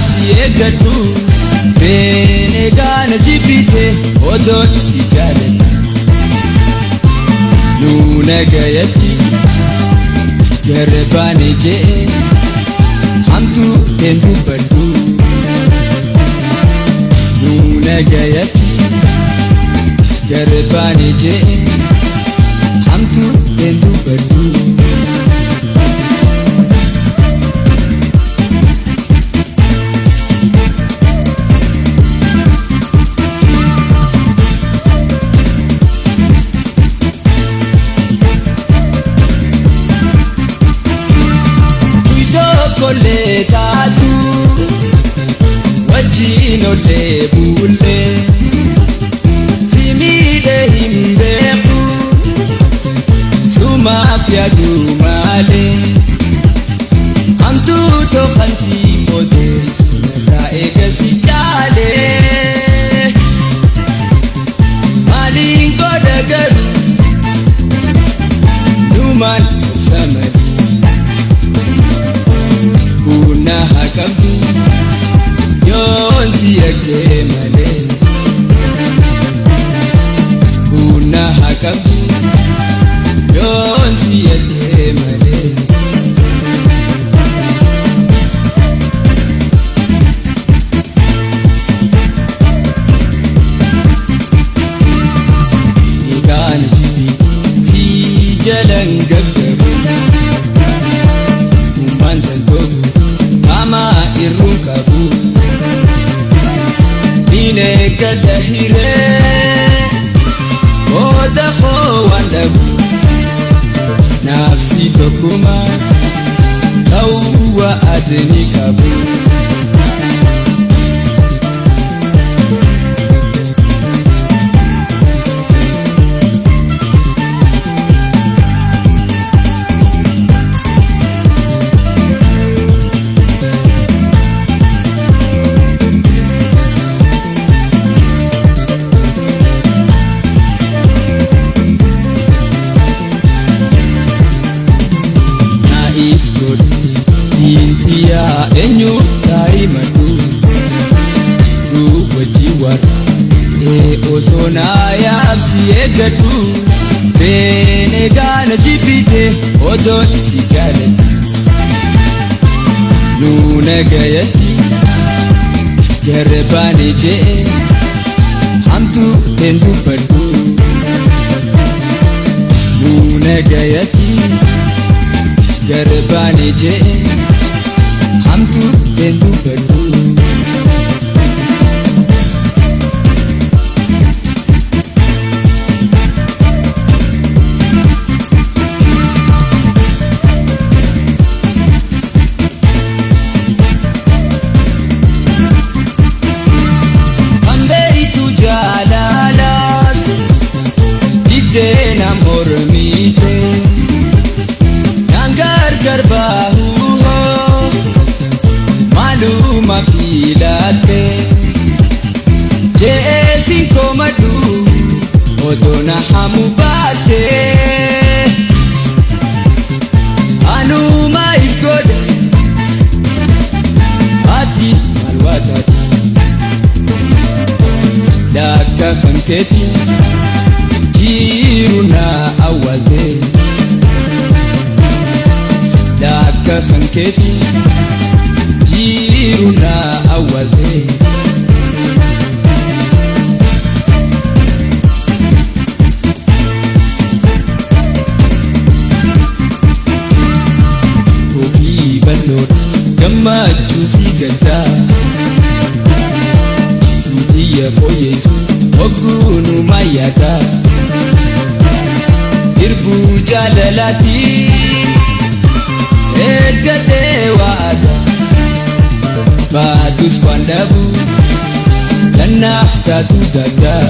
si eeggatu beene gaana jibbite odoo si jaalladhu nuuna gayatti garbaane jee hamtuu hin dubbadhu nuuna gayatti garbaane jee hamtuu hin dubbadhu Kole taatu wajjin olee bulee simile himbeeku sumaaf yaadu malee hamtuu tokkan si odeessu taa'ee gasi caalee maaliin godha garu numaan obsamanii. Buna hakamtu yonsi yake male Buna hakamtu yonsi yake male Ikan jibi si jalan gaggaru Umantan togu Mama irun kabu Dine kadahire Oda ko wandabu Nafsi tokuma Kauwa adni kabu Intia enyu tai madu Rupa jiwat osona yapsi eggatu Bene gana jibite odo si jaalladhu Nuuna gayatti garbaane jee hamtuu hin dubbadhu Nuuna gayatti garbaane jee hamtuu hin dubbadhu Hambeeytu jaalalas diddeena mormiite Nangargar bahu Maluma filate Jeesin komadu Odona hamu bate Anuma ifgode Ati malwatati Daka fanketi Jiruna awalte Daka fanketi Jiruna awalte Kofi balot gammachuu fi gaddaa Tuutiyya fooyyeessu hoggunu mayyaata Irbuu jaalalaati eeggatee waada Baadus wandabu Dannaaf taatu daddaa